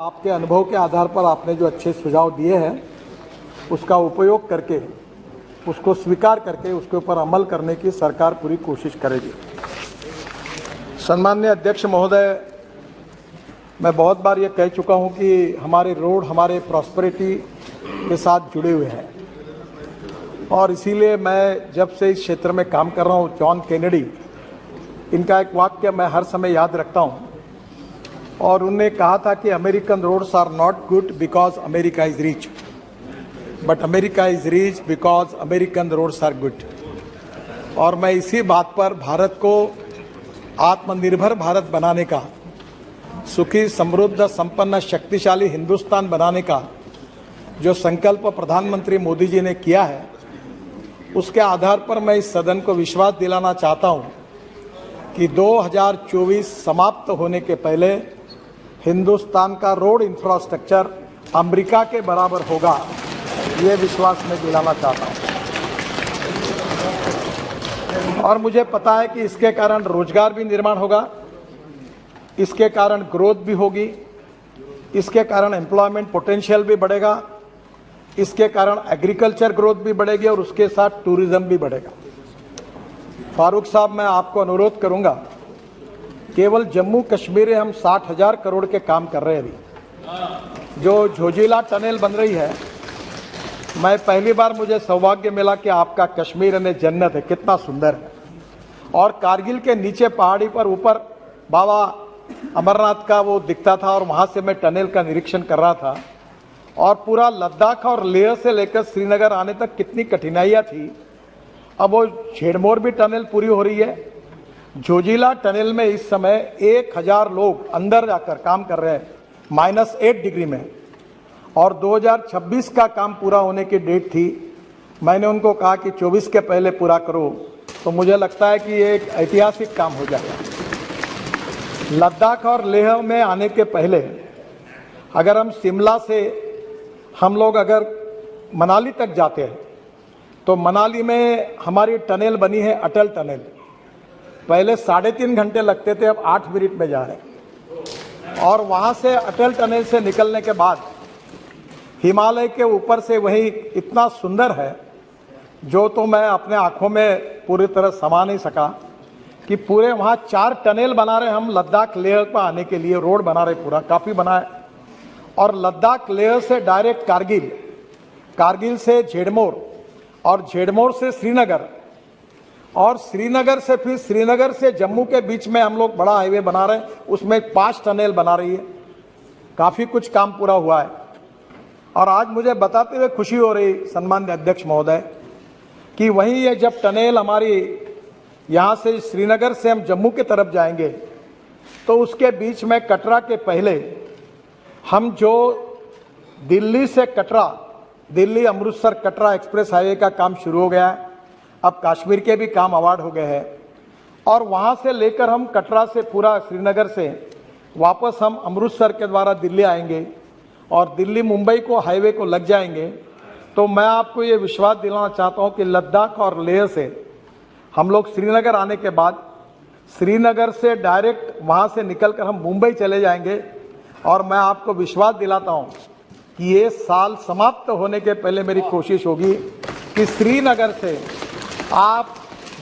आपके अनुभव के आधार पर आपने जो अच्छे सुझाव दिए हैं उसका उपयोग करके, उसको स्वीकार करके उसके ऊपर अमल करने की सरकार पूरी कोशिश करेगी। सम्माननीय अध्यक्ष महोदय, मैं बहुत बार ये कह चुका हूँ कि हमारे रोड हमारे प्रॉस्पेरिटी के साथ जुड़े हुए हैं और इसीलिए मैं जब से इस क्षेत्र में काम कर रहा हूँ, जॉन केनेडी, इनका एक वाक्य मैं हर समय याद रखता हूँ और उन्होंने कहा था कि American roads are not good because America is rich, but America is rich because American roads are good. और मैं इसी बात पर भारत को आत्मनिर्भर भारत बनाने का, सुखी समृद्ध संपन्न शक्तिशाली हिंदुस्तान बनाने का जो संकल्प प्रधानमंत्री मोदी जी ने किया है, उसके आधार पर मैं इस सदन को विश्वास दिलाना चाहता हूं कि 2024 समाप्त होने के पहले हिंदुस्तान का रोड इंफ्रास्ट्रक्चर अमेरिका के बराबर होगा, ये विश्वास मैं दिलाना चाहता हूं। और मुझे पता है कि इसके कारण रोजगार भी निर्माण होगा, इसके कारण ग्रोथ भी होगी, इसके कारण एम्प्लॉयमेंट पोटेंशियल भी बढ़ेगा, इसके कारण एग्रीकल्चर ग्रोथ भी बढ़ेगी और उसके साथ टूरिज्म भी बढ़ेगा। फारूक साहब, मैं आपको अनुरोध करूंगा, केवल जम्मू कश्मीर में हम 60,000 करोड़ के काम कर रहे हैं। अभी जो झोजिला टनल बन रही है, मैं पहली बार मुझे सौभाग्य मिला कि आपका कश्मीर ने जन्नत है, कितना सुंदर है। और कारगिल के नीचे पहाड़ी पर ऊपर बाबा अमरनाथ का वो दिखता था और वहां से मैं टनल का निरीक्षण कर रहा था। और पूरा लद्दाख और लेह से लेकर श्रीनगर आने तक कितनी कठिनाइयां थी। अब वो झेड़मोर भी टनल पूरी हो रही है। झोजिला टनल में इस समय 1000 लोग अंदर जाकर काम कर रहे हैं -8 डिग्री में, और 2026 का काम पूरा होने की डेट थी। मैंने उनको कहा कि 24 के पहले पूरा करो, तो मुझे लगता है कि ये एक ऐतिहासिक काम हो जाएगा। लद्दाख और लेह में आने के पहले अगर हम शिमला से हम लोग अगर मनाली तक जाते हैं तो मनाली में हमारी टनल बनी है, अटल टनल। पहले 3.5 घंटे लगते थे, अब 8 मिनट में जा रहे हैं। और वहाँ से अटल टनल से निकलने के बाद हिमालय के ऊपर से वही इतना सुंदर है, जो तो मैं अपने आँखों में पूरी तरह समा नहीं सका कि पूरे वहाँ 4 टनल बना रहे हम लद्दाख लेह पर आने के लिए, रोड बना रहे, पूरा काफ़ी बना है। और लद्दाख लेह से डायरेक्ट कारगिल, कारगिल से झेड़मोर और झेड़मोर से श्रीनगर, और श्रीनगर से फिर श्रीनगर से जम्मू के बीच में हम लोग बड़ा हाईवे बना रहे हैं, उसमें 5 टनल बना रही है। काफ़ी कुछ काम पूरा हुआ है। और आज मुझे बताते हुए खुशी हो रही सम्माननीय अध्यक्ष महोदय कि वहीं ये जब टनल हमारी यहाँ से श्रीनगर से हम जम्मू की तरफ जाएंगे तो उसके बीच में कटरा के पहले हम जो दिल्ली से कटरा, दिल्ली अमृतसर कटरा एक्सप्रेस हाईवे का काम शुरू हो गया है। अब कश्मीर के भी काम अवार्ड हो गए हैं और वहाँ से लेकर हम कटरा से पूरा श्रीनगर से वापस हम अमृतसर के द्वारा दिल्ली आएंगे और दिल्ली मुंबई को हाईवे को लग जाएंगे। तो मैं आपको ये विश्वास दिलाना चाहता हूँ कि लद्दाख और लेह से हम लोग श्रीनगर आने के बाद श्रीनगर से डायरेक्ट वहाँ से निकलकर हम मुंबई चले जाएंगे। और मैं आपको विश्वास दिलाता हूँ कि ये साल समाप्त होने के पहले मेरी कोशिश होगी कि श्रीनगर से आप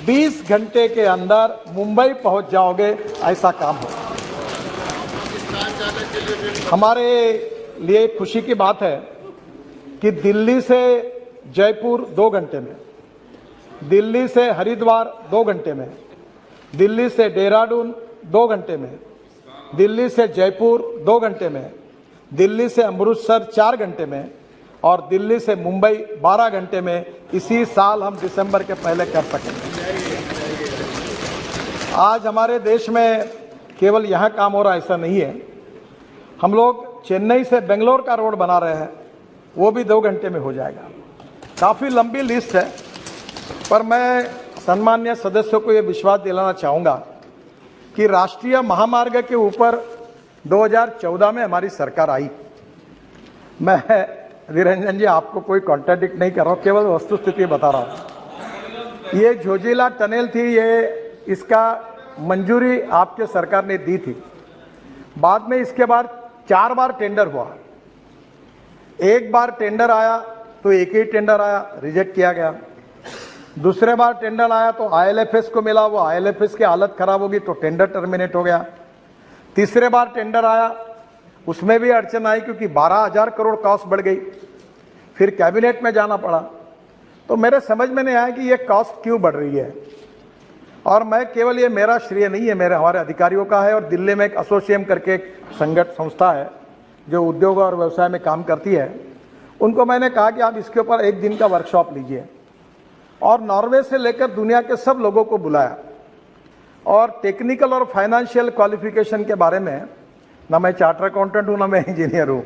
20 घंटे के अंदर मुंबई पहुंच जाओगे, ऐसा काम हो। हमारे लिए खुशी की बात है कि दिल्ली से जयपुर 2 घंटे में, दिल्ली से हरिद्वार 2 घंटे में, दिल्ली से देहरादून 2 घंटे में, दिल्ली से जयपुर 2 घंटे में, दिल्ली से अमृतसर 4 घंटे में और दिल्ली से मुंबई 12 घंटे में इसी साल हम दिसंबर के पहले कर सकेंगे। आज हमारे देश में केवल यहाँ काम हो रहा ऐसा नहीं है। हम लोग चेन्नई से बेंगलोर का रोड बना रहे हैं, वो भी 2 घंटे में हो जाएगा। काफ़ी लंबी लिस्ट है, पर मैं सम्मान्य सदस्यों को ये विश्वास दिलाना चाहूँगा कि राष्ट्रीय महामार्ग के ऊपर 2014 में हमारी सरकार आई। मैं निरंजन जी आपको कोई कॉन्ट्राडिक्ट नहीं कर रहा हूँ, केवल वस्तुस्थिति बता रहा हूँ। ये झोजिला टनल थी, ये इसका मंजूरी आपके सरकार ने दी थी। बाद में इसके बाद 4 बार टेंडर हुआ। एक बार टेंडर आया तो एक ही टेंडर आया, रिजेक्ट किया गया। दूसरे बार टेंडर आया तो आईएलएफएस को मिला, वो आईएलएफएस की हालत खराब होगी तो टेंडर टर्मिनेट हो गया। तीसरे बार टेंडर आया, उसमें भी अड़चन आई क्योंकि 12,000 करोड़ कॉस्ट बढ़ गई। फिर कैबिनेट में जाना पड़ा। तो मेरे समझ में नहीं आया कि ये कॉस्ट क्यों बढ़ रही है। और मैं केवल, ये मेरा श्रेय नहीं है, मेरे हमारे अधिकारियों का है। और दिल्ली में एक एसोसिएम करके एक संस्था है जो उद्योग और व्यवसाय में काम करती है, उनको मैंने कहा कि आप इसके ऊपर एक दिन का वर्कशॉप लीजिए। और नॉर्वे से लेकर दुनिया के सब लोगों को बुलाया और टेक्निकल और फाइनेंशियल क्वालिफिकेशन के बारे में, ना मैं चार्टर अकाउंटेंट हूँ ना मैं इंजीनियर हूँ,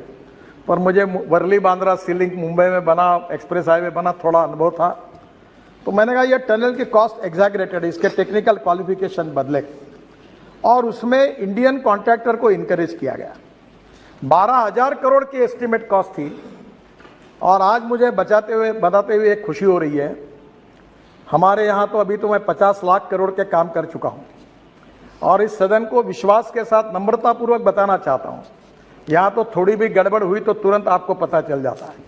पर मुझे वर्ली बांद्रा सी लिंक मुंबई में बना, एक्सप्रेस हाईवे बना, थोड़ा अनुभव था। तो मैंने कहा ये टनल की कॉस्ट एग्जैगरेटेड है, इसके टेक्निकल क्वालिफिकेशन बदले। और उसमें इंडियन कॉन्ट्रैक्टर को इनकरेज किया गया। 12,000 करोड़ की एस्टिमेट कॉस्ट थी। और आज मुझे बताते हुए एक खुशी हो रही है, हमारे यहाँ तो अभी तो मैं 50 लाख करोड़ के काम कर चुका हूँ। और इस सदन को विश्वास के साथ नम्रतापूर्वक बताना चाहता हूँ, यहाँ तो थोड़ी भी गड़बड़ हुई तो तुरंत आपको पता चल जाता है।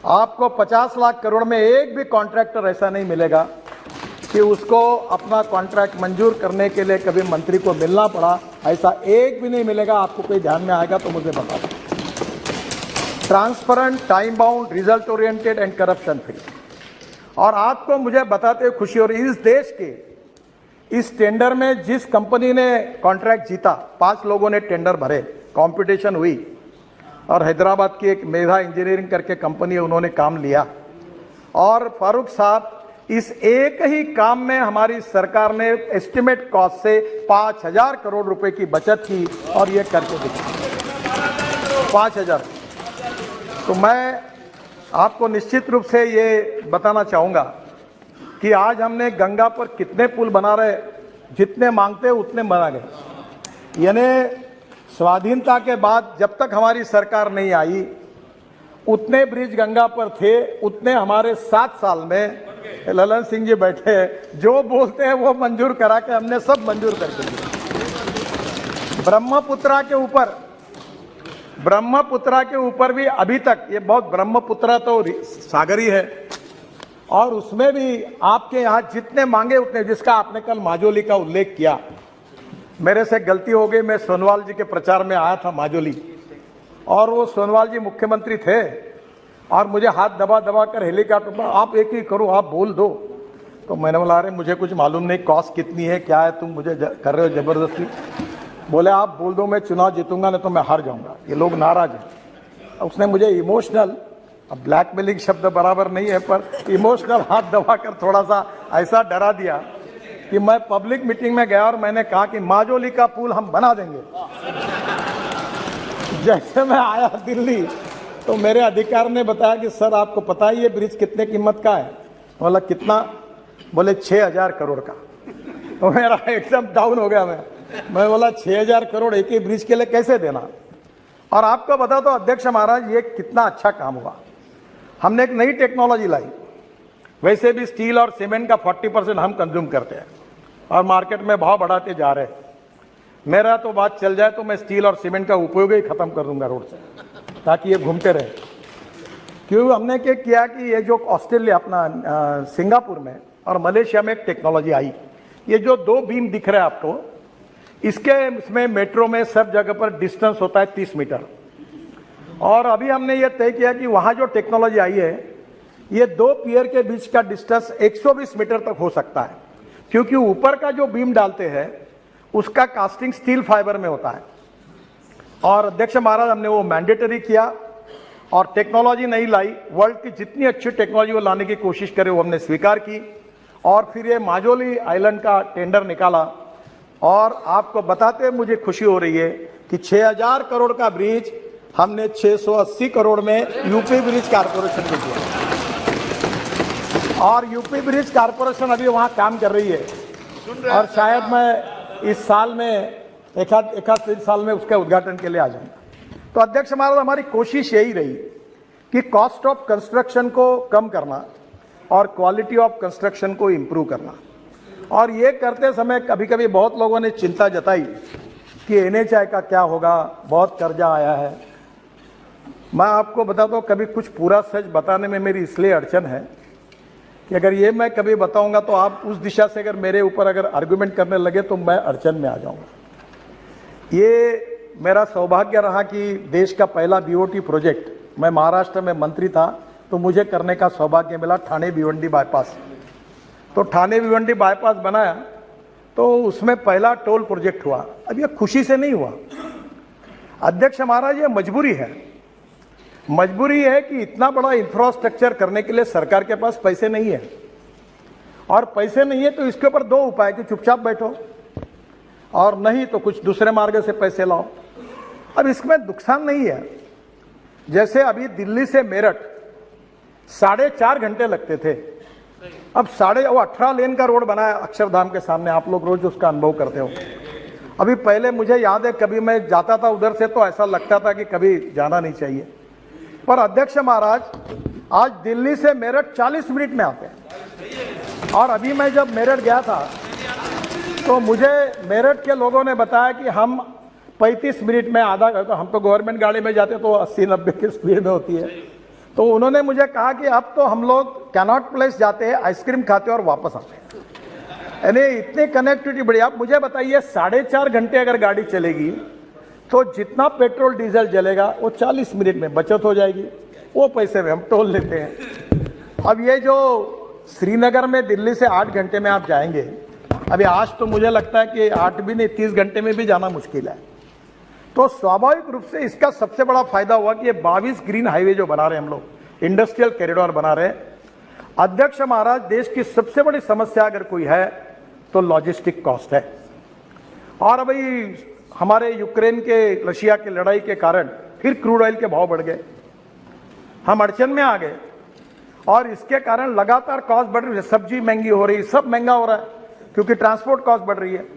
आपको 50 लाख करोड़ में एक भी कॉन्ट्रैक्टर ऐसा नहीं मिलेगा कि उसको अपना कॉन्ट्रैक्ट मंजूर करने के लिए कभी मंत्री को मिलना पड़ा, ऐसा एक भी नहीं मिलेगा। आपको कोई ध्यान में आएगा तो मुझे बता दें। Transparent, time bound, result oriented and corruption free. और आपको मुझे बताते हुए खुशी हो रही है, इस देश के इस टेंडर में जिस कंपनी ने कॉन्ट्रैक्ट जीता, 5 लोगों ने टेंडर भरे, कंपटीशन हुई और हैदराबाद की एक मेधा इंजीनियरिंग करके कंपनी है, उन्होंने काम लिया। और फारूक साहब, इस एक ही काम में हमारी सरकार ने एस्टिमेट कॉस्ट से 5,000 करोड़ रुपए की बचत की और ये करके दिखा 5,000। तो मैं आपको निश्चित रूप से ये बताना चाहूँगा कि आज हमने गंगा पर कितने पुल बना रहे, जितने मांगते उतने बना गए। यानी स्वाधीनता के बाद जब तक हमारी सरकार नहीं आई, उतने ब्रिज गंगा पर थे, उतने हमारे 7 साल में ललन सिंह जी बैठे हैं, जो बोलते हैं वो मंजूर करा के हमने सब मंजूर करके दिया। ब्रह्मपुत्रा के ऊपर भी अभी तक ये बहुत, ब्रह्मपुत्रा तो सागर ही है और उसमें भी आपके यहाँ जितने मांगे उतने, जिसका आपने कल माजोली का उल्लेख किया, मेरे से गलती हो गई, मैं सोनवाल जी के प्रचार में आया था माजोली और वो सोनवाल जी मुख्यमंत्री थे और मुझे हाथ दबा दबा कर हेलीकॉप्टर पर, आप एक ही करो, आप बोल दो। तो मैंने बोला अरे मुझे कुछ मालूम नहीं, कॉस्ट कितनी है, क्या है, तुम मुझे कर रहे हो जबरदस्ती। बोले आप बोल दो, मैं चुनाव जीतूंगा नहीं तो मैं हार जाऊंगा। ये लोग नाराज हैं। उसने मुझे इमोशनल, अब ब्लैकमेलिंग शब्द बराबर नहीं है पर इमोशनल हाथ दबाकर थोड़ा सा ऐसा डरा दिया कि मैं पब्लिक मीटिंग में गया और मैंने कहा कि माजोली का पुल हम बना देंगे। जैसे मैं आया दिल्ली तो मेरे अधिकारी ने बताया कि सर आपको पता है ये ब्रिज कितने कीमत का है? बोला कितना? बोले 6,000 करोड़ का। तो मेरा एकदम डाउन हो गया। मैं बोला 6,000 करोड़ एक ही ब्रिज के लिए कैसे देना? और आपको बता दो अध्यक्ष महाराज, ये कितना अच्छा काम हुआ। हमने एक नई टेक्नोलॉजी लाई। वैसे भी स्टील और सीमेंट का 40% हम कंज्यूम करते हैं और मार्केट में भाव बढ़ाते जा रहे हैं। मेरा तो बात चल जाए तो मैं स्टील और सीमेंट का उपयोग ही खत्म कर दूंगा रोड से, ताकि ये घूमते रहे। क्यों हमने क्या किया कि ये जो ऑस्ट्रेलिया, अपना सिंगापुर में और मलेशिया में एक टेक्नोलॉजी आई, ये जो 2 बीम दिख रहे हैं आपको, इसमें मेट्रो में सब जगह पर डिस्टेंस होता है 30 मीटर। और अभी हमने ये तय किया कि वहाँ जो टेक्नोलॉजी आई है, ये 2 पियर के बीच का डिस्टेंस 120 मीटर तक हो सकता है, क्योंकि ऊपर का जो बीम डालते हैं उसका कास्टिंग स्टील फाइबर में होता है। और अध्यक्ष महाराज, हमने वो मैंडेटरी किया और टेक्नोलॉजी नहीं लाई। वर्ल्ड की जितनी अच्छी टेक्नोलॉजी वो लाने की कोशिश करे वो हमने स्वीकार की और फिर ये माजोली आइलैंड का टेंडर निकाला। और आपको बताते हुए मुझे खुशी हो रही है कि 6,000 करोड़ का ब्रिज हमने 680 करोड़ में यूपी ब्रिज कारपोरेशन को दिया। और यूपी ब्रिज कारपोरेशन अभी वहां काम कर रही है और शायद मैं इस साल में एक आध साल में उसके उद्घाटन के लिए आ जाऊंगा। तो अध्यक्ष महाराज, हमारी कोशिश यही रही कि कॉस्ट ऑफ कंस्ट्रक्शन को कम करना और क्वालिटी ऑफ कंस्ट्रक्शन को इम्प्रूव करना। और ये करते समय कभी कभी बहुत लोगों ने चिंता जताई कि एनएचआई का क्या होगा, बहुत कर्जा आया है। मैं आपको बताता हूँ, कभी कुछ पूरा सच बताने में मेरी इसलिए अड़चन है कि अगर ये मैं कभी बताऊंगा तो आप उस दिशा से अगर मेरे ऊपर अगर आर्गुमेंट करने लगे तो मैं अड़चन में आ जाऊंगा। ये मेरा सौभाग्य रहा कि देश का पहला बीओटी प्रोजेक्ट, मैं महाराष्ट्र में मंत्री था तो मुझे करने का सौभाग्य मिला, ठाणे भिवंडी बाईपास। तो ठाणे भिवंडी बाईपास बनाया तो उसमें पहला टोल प्रोजेक्ट हुआ। अब ये खुशी से नहीं हुआ अध्यक्ष महाराज, ये मजबूरी है। मजबूरी है कि इतना बड़ा इंफ्रास्ट्रक्चर करने के लिए सरकार के पास पैसे नहीं है, और पैसे नहीं है तो इसके ऊपर दो उपाय कि चुपचाप बैठो और नहीं तो कुछ दूसरे मार्ग से पैसे लाओ। अब इसमें नुकसान नहीं है। जैसे अभी दिल्ली से मेरठ 4.5 घंटे लगते थे, अब 18 लेन का रोड बनाया अक्षरधाम के सामने, आप लोग रोज उसका अनुभव करते हो। अभी पहले मुझे याद है कभी मैं जाता था उधर से तो ऐसा लगता था कि कभी जाना नहीं चाहिए, पर अध्यक्ष महाराज आज दिल्ली से मेरठ 40 मिनट में आते हैं। और अभी मैं जब मेरठ गया था तो मुझे मेरठ के लोगों ने बताया कि हम 35 मिनट में आधा, तो हम तो गवर्नमेंट गाड़ी में जाते तो 80-90 की स्पीड में होती है। तो उन्होंने मुझे कहा कि अब तो हम लोग कैनॉट प्लेस जाते हैं, आइसक्रीम खाते हैं और वापस आते हैं, यानी इतनी कनेक्टिविटी बढ़ी। आप मुझे बताइए 4.5 घंटे अगर गाड़ी चलेगी तो जितना पेट्रोल डीजल जलेगा वो 40 मिनट में बचत हो जाएगी, वो पैसे में हम टोल लेते हैं। अब ये जो श्रीनगर में दिल्ली से 8 घंटे में आप जाएंगे, अभी आज तो मुझे लगता है कि 8 भी नहीं 30 घंटे में भी जाना मुश्किल है। तो स्वाभाविक रूप से इसका सबसे बड़ा फायदा हुआ कि ये 22 ग्रीन हाईवे जो बना रहे हैं हम लोग, इंडस्ट्रियल कॉरिडोर बना रहे हैं। अध्यक्ष महाराज, देश की सबसे बड़ी समस्या अगर कोई है तो लॉजिस्टिक कॉस्ट है। और अभी हमारे यूक्रेन के रशिया की लड़ाई के कारण फिर क्रूड ऑयल के भाव बढ़ गए, हम अड़चन में आ गए, और इसके कारण लगातार कॉस्ट बढ़ रही है। सब्जी महंगी हो रही, सब महंगा हो रहा है क्योंकि ट्रांसपोर्ट कॉस्ट बढ़ रही है।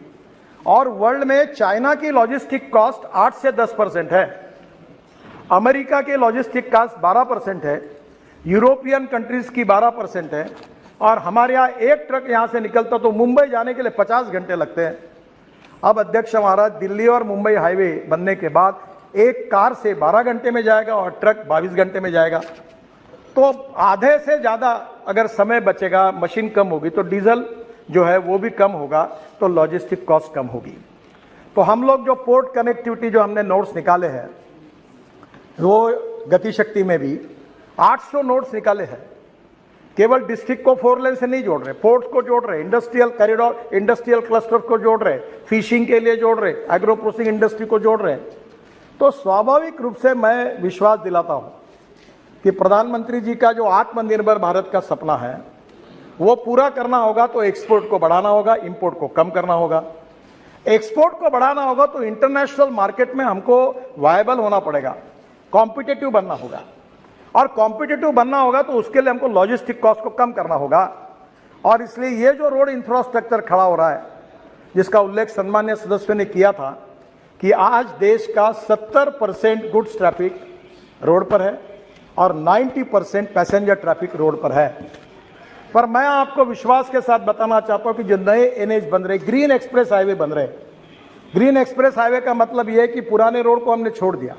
और वर्ल्ड में चाइना की लॉजिस्टिक कॉस्ट 8 से 10% है, अमेरिका के लॉजिस्टिक कॉस्ट 12% है, यूरोपियन कंट्रीज की 12% है, और हमारे यहाँ एक ट्रक यहाँ से निकलता तो मुंबई जाने के लिए 50 घंटे लगते हैं। अब अध्यक्ष महाराज, दिल्ली और मुंबई हाईवे बनने के बाद एक कार से 12 घंटे में जाएगा और ट्रक 22 घंटे में जाएगा, तो आधे से ज़्यादा अगर समय बचेगा, मशीन कम होगी तो डीजल जो है वो भी कम होगा, तो लॉजिस्टिक कॉस्ट कम होगी। तो हम लोग जो पोर्ट कनेक्टिविटी जो हमने नोट्स निकाले हैं, वो गतिशक्ति में भी 800 नोट्स निकाले हैं। केवल डिस्ट्रिक्ट को 4 लेन से नहीं जोड़ रहे, पोर्ट्स को जोड़ रहे, इंडस्ट्रियल कॉरिडोर, इंडस्ट्रियल क्लस्टर को जोड़ रहे, फिशिंग के लिए जोड़ रहे, एग्रो प्रोसेसिंग इंडस्ट्री को जोड़ रहे। तो स्वाभाविक रूप से मैं विश्वास दिलाता हूं कि प्रधानमंत्री जी का जो आत्मनिर्भर भारत का सपना है वो पूरा करना होगा तो एक्सपोर्ट को बढ़ाना होगा, इंपोर्ट को कम करना होगा। एक्सपोर्ट को बढ़ाना होगा तो इंटरनेशनल मार्केट में हमको वायबल होना पड़ेगा, कॉम्पिटिटिव बनना होगा, और कॉम्पिटिटिव बनना होगा तो उसके लिए हमको लॉजिस्टिक कॉस्ट को कम करना होगा। और इसलिए ये जो रोड इंफ्रास्ट्रक्चर खड़ा हो रहा है, जिसका उल्लेख सम्मान्य सदस्यों ने किया था कि आज देश का 70% गुड्स ट्रैफिक रोड पर है और 90% पैसेंजर ट्रैफिक रोड पर है। पर मैं आपको विश्वास के साथ बताना चाहता हूं कि जो नए एनएच बन रहे, ग्रीन एक्सप्रेस हाईवे बन रहे, ग्रीन एक्सप्रेस हाईवे का मतलब यह है कि पुराने रोड को हमने छोड़ दिया।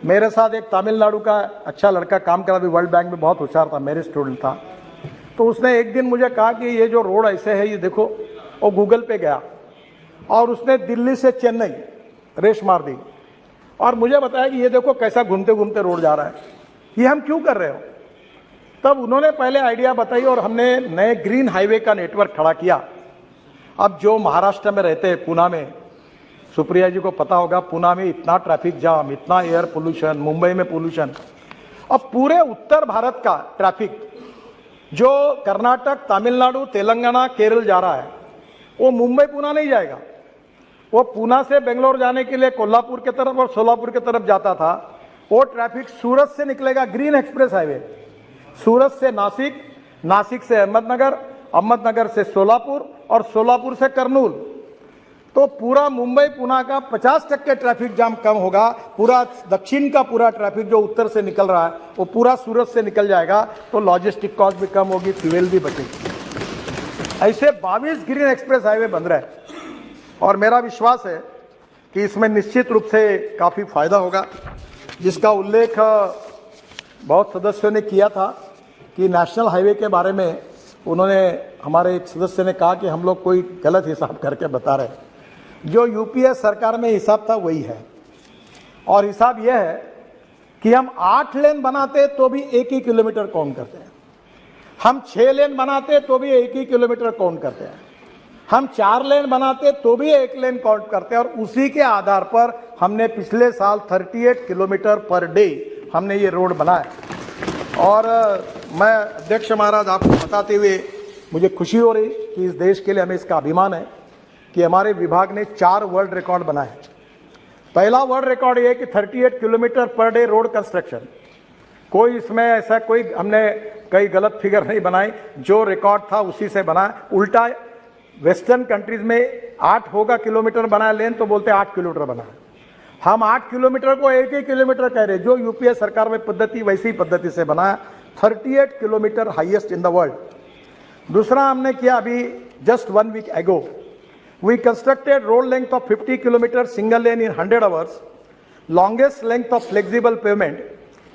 मेरे साथ एक तमिलनाडु का अच्छा लड़का काम करा, भी वर्ल्ड बैंक में बहुत होशियार था, मेरे स्टूडेंट था, तो उसने एक दिन मुझे कहा कि ये जो रोड ऐसे है, ये देखो, वो गूगल पे गया और उसने दिल्ली से चेन्नई रेस मार दी और मुझे बताया कि ये देखो कैसा घूमते घूमते रोड जा रहा है, ये हम क्यों कर रहे हो। तब उन्होंने पहले आइडिया बताई और हमने नए ग्रीन हाईवे का नेटवर्क खड़ा किया। अब जो महाराष्ट्र में रहते हैं, पूना में, सुप्रिया जी को पता होगा, पूना में इतना ट्रैफिक जाम, इतना एयर पोल्यूशन, मुंबई में पोल्यूशन। अब पूरे उत्तर भारत का ट्रैफिक जो कर्नाटक, तमिलनाडु, तेलंगाना, केरल जा रहा है, वो मुंबई पूना नहीं जाएगा, वो पूना से बेंगलोर जाने के लिए कोल्हापुर की तरफ और सोलापुर की तरफ जाता था, वो ट्रैफिक सूरत से निकलेगा, ग्रीन एक्सप्रेस हाईवे, सूरत से नासिक, नासिक से अहमदनगर, अहमदनगर से सोलापुर और सोलापुर से करनूल। तो पूरा मुंबई पुणे का 50% ट्रैफिक जाम कम होगा। पूरा दक्षिण का पूरा ट्रैफिक जो उत्तर से निकल रहा है वो पूरा सूरत से निकल जाएगा, तो लॉजिस्टिक कॉस्ट भी कम होगी, फ्यूल भी बचेगी। ऐसे 22 ग्रीन एक्सप्रेस हाईवे बन रहे हैं और मेरा विश्वास है कि इसमें निश्चित रूप से काफ़ी फायदा होगा, जिसका उल्लेख बहुत सदस्यों ने किया था कि नेशनल हाईवे के बारे में उन्होंने, हमारे एक सदस्य ने कहा कि हम लोग कोई गलत हिसाब करके बता रहे हैं। जो यूपीए सरकार में हिसाब था वही है, और हिसाब यह है कि हम 8 लेन बनाते तो भी 1 ही किलोमीटर काउंट करते हैं, हम 6 लेन बनाते तो भी 1 ही किलोमीटर काउंट करते हैं, हम 4 लेन बनाते तो भी 1 लेन काउंट करते हैं। और उसी के आधार पर हमने पिछले साल 38 किलोमीटर पर डे हमने ये रोड बनाया। और मैं अध्यक्ष महाराज आपको बताते हुए मुझे खुशी हो रही कि इस देश के लिए हमें इसका अभिमान है कि हमारे विभाग ने 4 वर्ल्ड रिकॉर्ड बनाए। पहला वर्ल्ड रिकॉर्ड ये कि 38 kilometre per day road construction, कोई इसमें ऐसा कोई हमने कई गलत फिगर नहीं बनाई, जो रिकॉर्ड था उसी से बनाया। उल्टा वेस्टर्न कंट्रीज में 8 होगा किलोमीटर बनाया लेन तो बोलते 8 किलोमीटर बनाया, हम 8 किलोमीटर को 1 ही किलोमीटर कह रहे। जो यूपीए सरकार में पद्धति वैसी पद्धति से बनाया, 38 kilometre highest in the world. दूसरा हमने किया अभी just 1 week ago, we constructed road length of 50 kilometre single lane in 100 hours, longest length of flexible pavement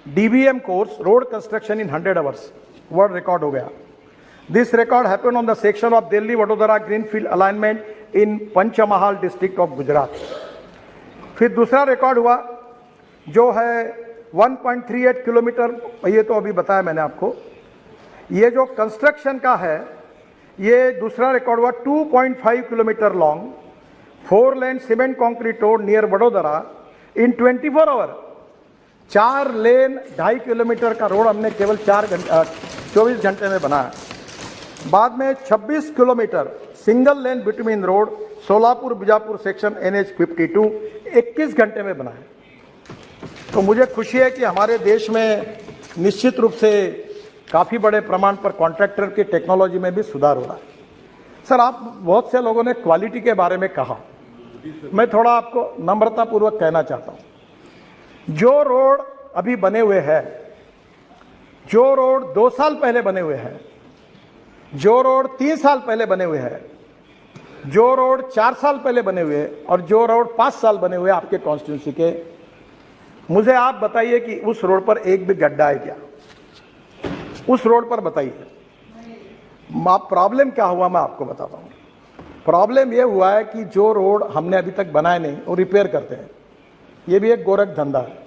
DBM course road construction in 100 hours, world record हो गया। This record happened on the section of Delhi Vadodara greenfield alignment in Panchmahal district of Gujarat. फिर दूसरा record हुआ जो है 1.38 kilometre, ये तो अभी बताया मैंने आपको। ये जो कंस्ट्रक्शन का है ये दूसरा रिकॉर्ड हुआ 2.5 kilometre long 4 lane cement concrete road near Vadodara in 24 hour. 4 lane 2.5 kilometre का रोड हमने केवल 24 घंटे में बनाया। बाद में 26 kilometre single lane between road Solapur Bijapur section NH 52 21 घंटे में बनाया। तो मुझे खुशी है कि हमारे देश में निश्चित रूप से काफ़ी बड़े प्रमाण पर कॉन्ट्रैक्टर की टेक्नोलॉजी में भी सुधार हो रहा है। सर, आप बहुत से लोगों ने क्वालिटी के बारे में कहा, मैं थोड़ा आपको नम्रतापूर्वक कहना चाहता हूँ। जो रोड अभी बने हुए हैं, जो रोड 2 साल पहले बने हुए हैं, जो रोड 3 साल पहले बने हुए हैं, जो रोड 4 साल पहले बने हुए और जो रोड 5 साल बने हुए आपके कॉन्स्टिट्यूंसी के, मुझे आप बताइए कि उस रोड पर एक भी गड्ढा है क्या? उस रोड पर बताइए। प्रॉब्लम क्या हुआ मैं आपको बताता हूँ। प्रॉब्लम यह हुआ है कि जो रोड हमने अभी तक बनाए नहीं वो रिपेयर करते हैं। ये भी एक गोरख धंधा है।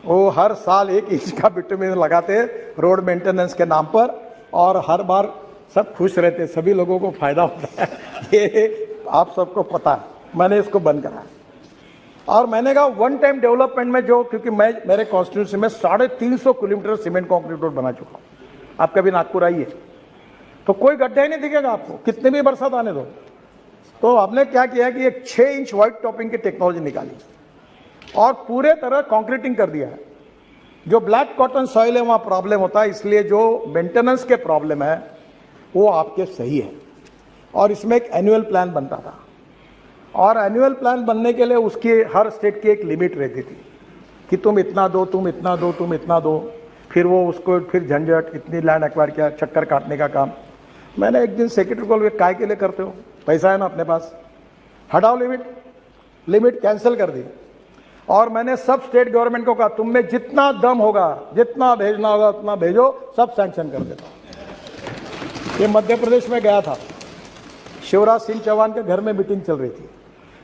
वो हर साल 1 इंच का बिटुमिन लगाते हैं रोड मेंटेनेंस के नाम पर, और हर बार सब खुश रहते, सभी लोगों को फायदा होता है। ये आप सबको पता है। मैंने इसको बंद कराया और मैंने कहा वन टाइम डेवलपमेंट में जो, क्योंकि मैं मेरे कॉन्स्टिट्यूंसी में 350 किलोमीटर सीमेंट कॉन्क्रीट रोड बना चुका हूँ। आप कभी नागपुर आइए तो कोई गड्ढा ही नहीं दिखेगा आपको, कितने भी बरसात आने दो। तो हमने क्या किया कि एक 6 इंच व्हाइट टॉपिंग की टेक्नोलॉजी निकाली और पूरे तरह कॉन्क्रीटिंग कर दिया है। जो ब्लैक कॉटन सॉइल है वहाँ प्रॉब्लम होता है, इसलिए जो मेंटेनेंस के प्रॉब्लम है वो आपके सही है। और इसमें एक एनुअल प्लान बनता था, और एनुअल प्लान बनने के लिए उसकी हर स्टेट की एक लिमिट रहती थी कि तुम इतना दो, तुम इतना दो, तुम इतना दो। फिर वो उसको फिर झंझट, इतनी लैंड एक्वायर किया, चक्कर काटने का काम। मैंने एक दिन सेक्रेटरी को, काय के लिए करते हो, पैसा है ना अपने पास, हटाओ लिमिट कैंसिल कर दी। और मैंने सब स्टेट गवर्नमेंट को कहा तुम में जितना दम होगा, जितना भेजना होगा उतना भेजो, सब सैंक्शन कर देता। ये मध्य प्रदेश में गया था, शिवराज सिंह चौहान के घर में मीटिंग चल रही थी,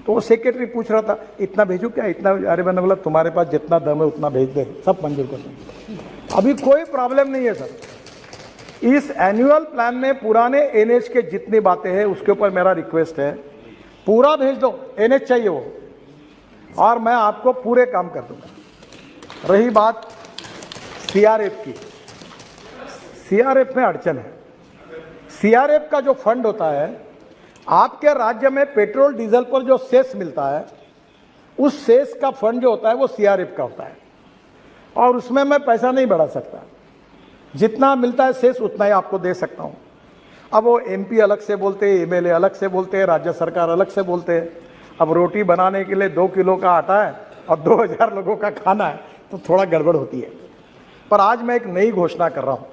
तो वो सेक्रेटरी पूछ रहा था इतना भेजू क्या, इतना। अरे मैंने बोला तुम्हारे पास जितना दम है उतना भेज दे, सब मंजूर कर देंगे, अभी कोई प्रॉब्लम नहीं है सर। इस एनुअल प्लान में पुराने NH के जितनी बातें हैं उसके ऊपर मेरा रिक्वेस्ट है, पूरा भेज दो। NH चाहिए वो, और मैं आपको पूरे काम कर दूंगा। रही बात CRF की, CRF में अड़चन है। CRF का जो फंड होता है, आपके राज्य में पेट्रोल डीजल पर जो सेस मिलता है, उस सेस का फंड जो होता है वो CRF का होता है, और उसमें मैं पैसा नहीं बढ़ा सकता। जितना मिलता है सेस उतना ही आपको दे सकता हूँ। अब वो MP अलग से बोलते हैं, MLA अलग से बोलते हैं, राज्य सरकार अलग से बोलते हैं। अब रोटी बनाने के लिए 2 किलो का आटा है और 2000 लोगों का खाना है, तो थोड़ा गड़बड़ होती है। पर आज मैं एक नई घोषणा कर रहा हूँ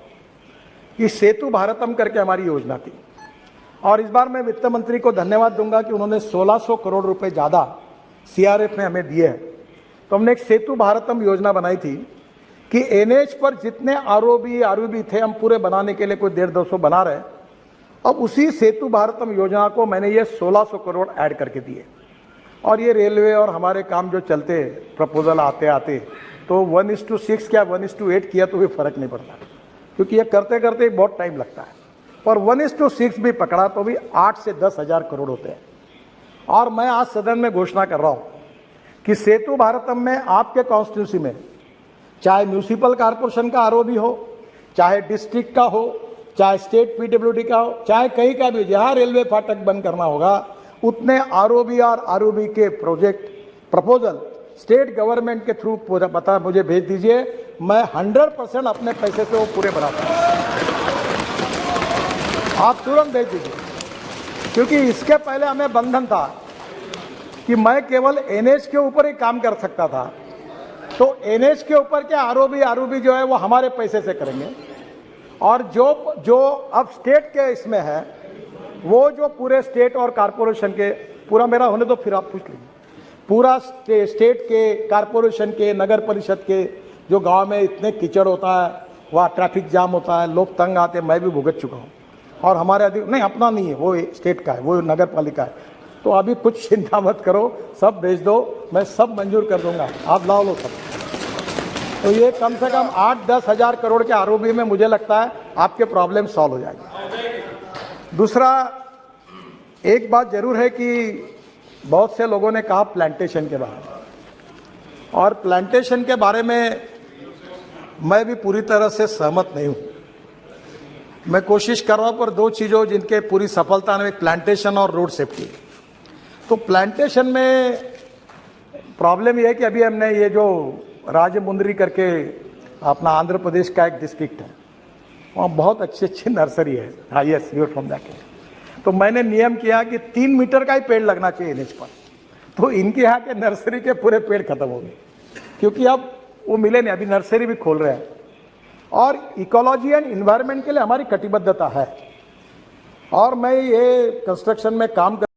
कि सेतु भारतम करके हमारी योजना थी, और इस बार मैं वित्त मंत्री को धन्यवाद दूंगा कि उन्होंने 1600 करोड़ रुपए ज़्यादा सीआरएफ में हमें दिए हैं। तो हमने एक सेतु भारतम योजना बनाई थी कि एनएच पर जितने आरओबी थे हम पूरे बनाने के लिए कोई 150-200 बना रहे। अब उसी सेतु भारतम योजना को मैंने ये 1600 करोड़ ऐड करके दिए, और ये रेलवे और हमारे काम जो चलते प्रपोजल आते आते तो 1:6 क्या 1:8 किया तो भी फर्क नहीं पड़ता, क्योंकि ये करते करते बहुत टाइम लगता है। और 1:6 भी पकड़ा तो भी 8 से 10 हज़ार करोड़ होते हैं। और मैं आज सदन में घोषणा कर रहा हूं कि सेतु भारतम में आपके कॉन्स्टिट्यूंसी में चाहे म्यूनिसिपल कॉर्पोरेशन का आरओबी हो, चाहे डिस्ट्रिक्ट का हो, चाहे स्टेट पीडब्ल्यूडी का हो, चाहे कहीं का भी, जहां रेलवे फाटक बंद करना होगा उतने आरओबी और आरओबी के प्रोजेक्ट प्रपोजल स्टेट गवर्नमेंट के थ्रू बता मुझे भेज दीजिए। मैं 100% अपने पैसे से वो पूरे बनाता हूँ, आप तुरंत भेज दीजिए। क्योंकि इसके पहले हमें बंधन था कि मैं केवल एनएच के ऊपर ही काम कर सकता था, तो एनएच के ऊपर के आरओबी जो है वो हमारे पैसे से करेंगे, और जो अब स्टेट के इसमें है वो जो पूरे स्टेट और कारपोरेशन के, पूरा मेरा होने तो फिर आप पूछ लीजिए, पूरा स्टेट के, कारपोरेशन के, नगर परिषद के, जो गांव में इतने कीचड़ होता है, वहाँ ट्रैफिक जाम होता है, लोग तंग आते हैं, मैं भी भुगत चुका हूँ। और हमारे नहीं, अपना नहीं है, वो स्टेट का है, वो नगर पालिका है। तो अभी कुछ चिंता मत करो, सब भेज दो, मैं सब मंजूर कर दूंगा, आप लाओ लो सब। तो ये कम से कम 8-10 हज़ार करोड़ के आरओबी में मुझे लगता है आपके प्रॉब्लम सॉल्व हो जाएगी। दूसरा, एक बात जरूर है कि बहुत से लोगों ने कहा प्लांटेशन के बारे में, और प्लांटेशन के बारे में मैं भी पूरी तरह से सहमत नहीं हूं। मैं कोशिश कर रहा हूं पर दो चीज़ों जिनके पूरी सफलता में, प्लांटेशन और रोड सेफ्टी। तो प्लांटेशन में प्रॉब्लम यह है कि अभी हमने ये जो राजमुंद्री करके अपना आंध्र प्रदेश का एक डिस्ट्रिक्ट है, वहाँ बहुत अच्छी अच्छी नर्सरी है। हाँ, yes, you are from that. तो मैंने नियम किया कि 3 मीटर का ही पेड़ लगना चाहिए एनएच पर। तो इनके यहाँ के नर्सरी के पूरे पेड़ खत्म हो गए, क्योंकि अब वो मिले नहीं। अभी नर्सरी भी खोल रहे हैं, और इकोलॉजी एंड इन्वायरमेंट के लिए हमारी कटिबद्धता है। और मैं ये कंस्ट्रक्शन में काम